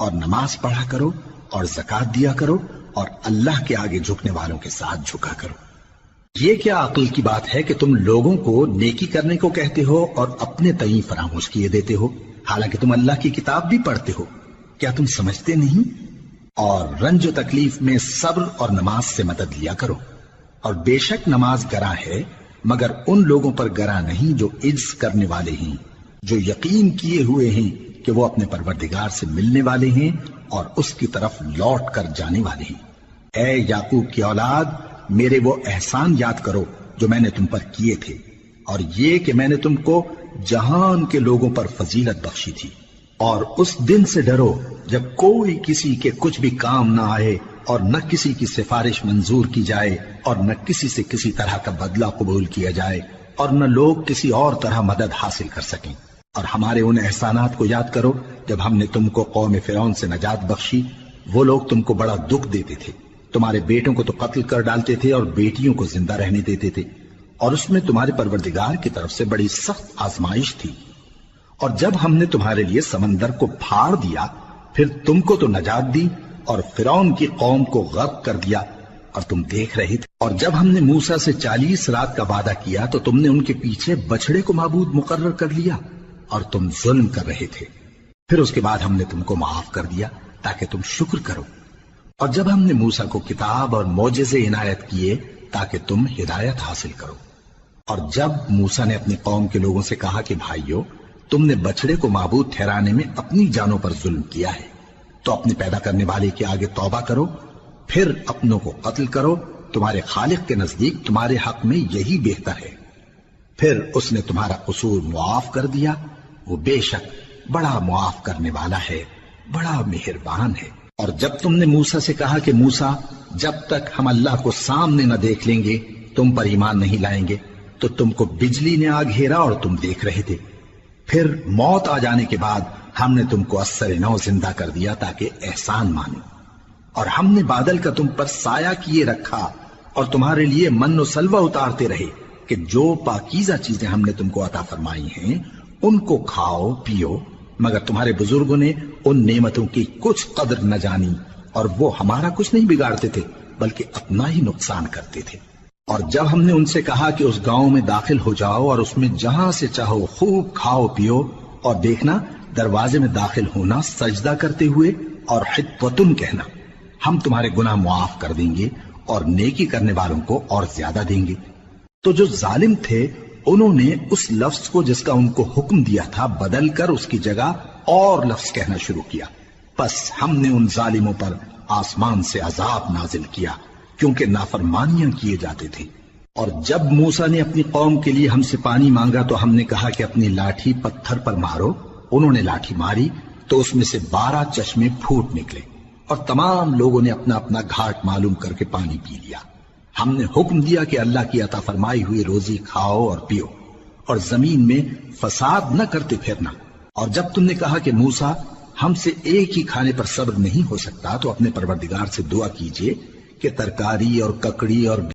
اور نماز پڑھا کرو اور زکات دیا کرو اور اللہ کے آگے جھکنے والوں کے ساتھ جھکا کرو۔ یہ کیا عقل کی بات ہے کہ تم لوگوں کو نیکی کرنے کو کہتے ہو اور اپنے تئیں فراموش کیے دیتے ہو، حالانکہ تم اللہ کی کتاب بھی پڑھتے ہو؟ کیا تم سمجھتے نہیں؟ اور رنج و تکلیف میں صبر اور نماز سے مدد لیا کرو، اور بے شک نماز گراں ہے مگر ان لوگوں پر گراں نہیں جو عجز کرنے والے ہیں، جو یقین کیے ہوئے ہیں کہ وہ اپنے پروردگار سے ملنے والے ہیں اور اس کی طرف لوٹ کر جانے والے ہیں۔ اے یعقوب کی اولاد، میرے وہ احسان یاد کرو جو میں نے تم پر کیے تھے، اور یہ کہ میں نے تم کو جہان کے لوگوں پر فضیلت بخشی تھی۔ اور اس دن سے ڈرو جب کوئی کسی کے کچھ بھی کام نہ آئے، اور نہ کسی کی سفارش منظور کی جائے، اور نہ کسی سے کسی طرح کا بدلہ قبول کیا جائے، اور نہ لوگ کسی اور طرح مدد حاصل کر سکیں۔ اور ہمارے ان احسانات کو یاد کرو جب ہم نے تم کو قوم فرعون سے نجات بخشی۔ وہ لوگ تم کو بڑا دکھ دیتے تھے، تمہارے بیٹوں کو تو قتل کر ڈالتے تھے اور بیٹیوں کو زندہ رہنے دیتے تھے، اور اس میں تمہارے پروردگار کی طرف سے بڑی سخت آزمائش تھی۔ اور جب ہم نے تمہارے لیے سمندر کو پھاڑ دیا، پھر تم کو تو نجات دی اور فرعون کی قوم کو غرق کر دیا، اور تم دیکھ رہے تھے۔ اور جب ہم نے موسیٰ سے 40 رات کا وعدہ کیا تو تم نے ان کے پیچھے بچڑے کو معبود مقرر کر لیا، اور تم ظلم کر رہے تھے۔ پھر اس کے بعد ہم نے تم کو معاف کر دیا تاکہ تم شکر کرو۔ اور جب ہم نے موسیٰ کو کتاب اور معجزے عنایت کیے تاکہ تم ہدایت حاصل کرو۔ اور جب موسیٰ نے اپنی قوم کے لوگوں سے کہا کہ بھائیو، تم نے بچڑے کو معبود ٹھہرانے میں اپنی جانوں پر ظلم کیا ہے، تو اپنے پیدا کرنے والے کے آگے توبہ کرو، پھر اپنوں کو قتل کرو، تمہارے خالق کے نزدیک تمہارے حق میں یہی بہتر ہے۔ پھر اس نے تمہارا قصور معاف کر دیا، وہ بے شک بڑا معاف کرنے والا ہے، بڑا مہربان ہے۔ اور جب تم نے موسیٰ سے کہا کہ موسیٰ، جب تک ہم اللہ کو سامنے نہ دیکھ لیں گے تم پر ایمان نہیں لائیں گے، تو تم کو بجلی نے آ گھیرا اور تم دیکھ رہے تھے۔ پھر موت آ جانے کے بعد ہم نے تم کو اثر نو زندہ کر دیا تاکہ احسان مانو۔ اور ہم نے بادل کا تم پر سایہ کیے رکھا اور تمہارے لیے من و سلوہ اتارتے رہے کہ جو پاکیزہ چیزیں ہم نے تم کو عطا فرمائی ہیں ان کو کھاؤ پیو، مگر تمہارے بزرگوں نے ان نعمتوں کی کچھ قدر نہ جانی، اور وہ ہمارا کچھ نہیں بگاڑتے تھے بلکہ اپنا ہی نقصان کرتے تھے۔ اور جب ہم نے ان سے کہا کہ اس گاؤں میں داخل ہو جاؤ اور اس میں جہاں سے چاہو خوب کھاؤ پیو، اور دیکھنا دروازے میں داخل ہونا سجدہ کرتے ہوئے اور حطوۃن کہنا، ہم تمہارے گناہ معاف کر دیں گے اور نیکی کرنے والوں کو اور زیادہ دیں گے۔ تو جو ظالم تھے انہوں نے اس لفظ کو جس کا ان کو حکم دیا تھا بدل کر اس کی جگہ اور لفظ کہنا شروع کیا، پس ہم نے ان ظالموں پر آسمان سے عذاب نازل کیا کیونکہ نافرمانیاں کیے جاتے تھے۔ اور جب موسیٰ نے اپنی قوم کے لیے ہم سے پانی مانگا تو ہم نے کہا کہ اپنی لاٹھی پتھر پر مارو۔ انہوں نے لاٹھی ماری تو اس میں سے 12 چشمے پھوٹ نکلے، اور تمام لوگوں نے اپنا اپنا گھاٹ معلوم کر کے پانی پی لیا۔ ہم نے حکم دیا کہ اللہ کی عطا فرمائی ہوئی روزی کھاؤ اور پیو، اور زمین میں فساد نہ کرتے پھرنا۔ اور جب تم نے کہا کہ موسیٰ، ہم سے ایک ہی کھانے پر صبر نہیں ہو سکتا، تو اپنے پروردگار سے دعا کیجئے کہ ترکاری اور ککڑی اور